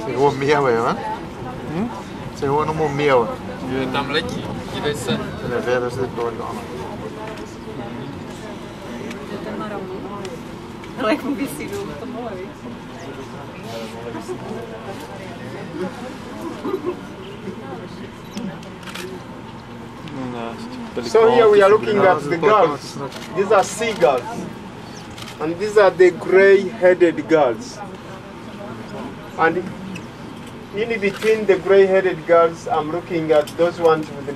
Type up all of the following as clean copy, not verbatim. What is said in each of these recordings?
Se huom miał je, va? Se huom no miał. Je tam letí, dívej se. Nevím, jestli to je ono. Ale jak mu vysí dolů, to mohlo, víc. So here we are looking at the gulls. These are seagulls. And these are the gray-headed gulls. And in between the gray-headed gulls, I'm looking at those ones with the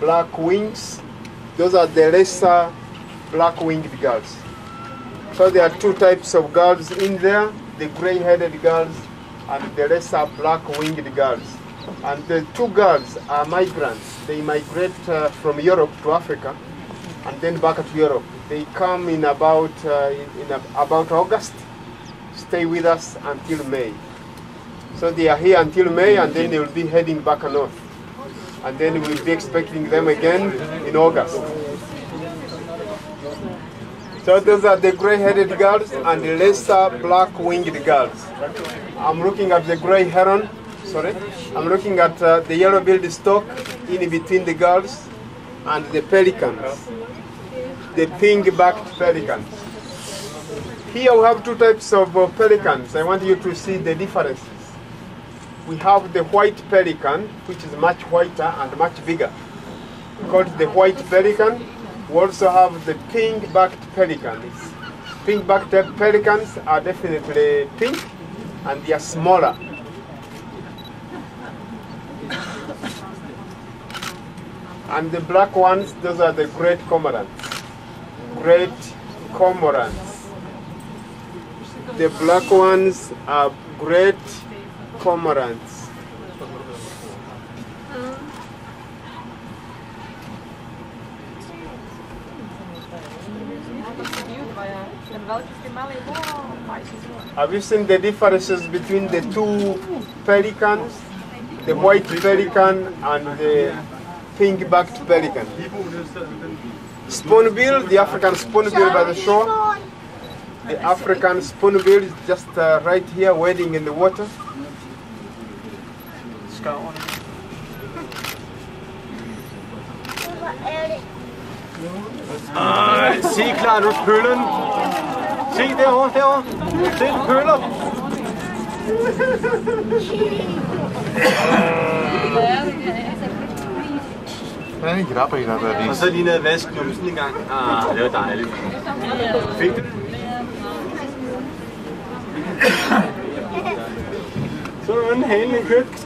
black wings. Those are the lesser black-winged gulls. So there are two types of gulls in there, the gray-headed gulls and the lesser black-winged gulls. And the two gulls are migrants. They migrate from Europe to Africa and then back to Europe. They come in about August, stay with us until May. So they are here until May and then they will be heading back north. And then we'll be expecting them again in August. So those are the gray-headed gulls and the lesser black-winged gulls. I'm looking at the gray heron. Sorry, I'm looking at the yellow-billed stork in between the gulls and the pelicans, the pink-backed pelicans. Here we have two types of pelicans. I want you to see the differences. We have the white pelican, which is much whiter and much bigger, called the white pelican. We also have the pink-backed pelicans. Pink-backed pelicans are definitely pink and they are smaller. And the black ones, those are the great cormorants. Great cormorants. The black ones are great cormorants. Have you seen the differences between the two pelicans? The white pelican and the pink-backed pelican. Spoonbill, the African spoonbill by the shore. The African spoonbill is just right here wading in the water. Se klar nu pøllen. Se derovre. Se den pøller. Der er en grapper i der der. Og så lige ned og vaske numsen en gang. Det var dejligt. Fik du? Så er den halen kødt.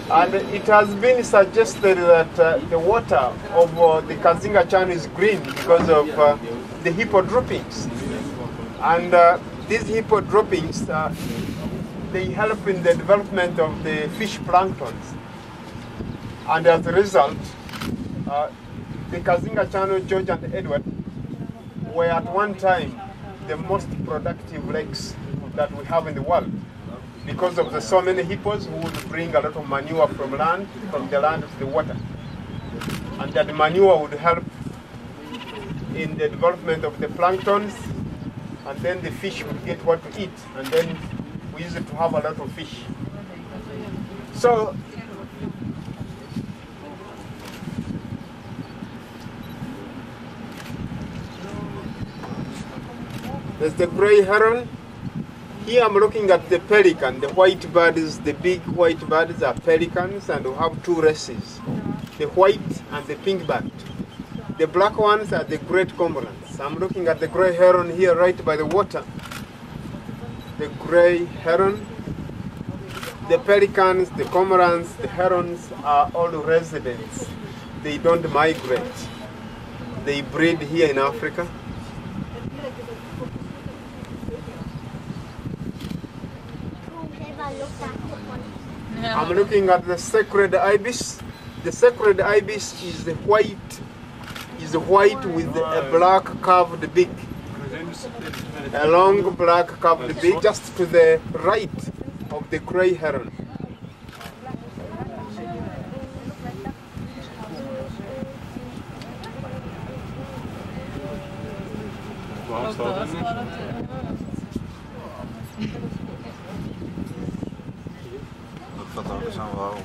And it has been suggested that the water of the Kazinga channel is green because of the hippo droppings. And these hippo droppings, they help in the development of the fish planktons. And as a result, the Kazinga channel, George and Edward, were at one time the most productive lakes that we have in the world, because of the so many hippos who would bring a lot of manure from the land to the water. And that manure would help in the development of the planktons, and then the fish would get what to eat, and then we used to have a lot of fish. So, there's the gray heron. Here I'm looking at the pelican, the white birds, the big white birds are pelicans, and we have two races, the white and the pink-backed. The black ones are the great cormorants. I'm looking at the gray heron here right by the water. The gray heron, the pelicans, the cormorants, the herons are all residents. They don't migrate. They breed here in Africa. I'm looking at the sacred ibis. The sacred ibis is white with a black curved beak. A long black curved beak just to the right of the gray heron. Dat gaat ook eens aan waarom.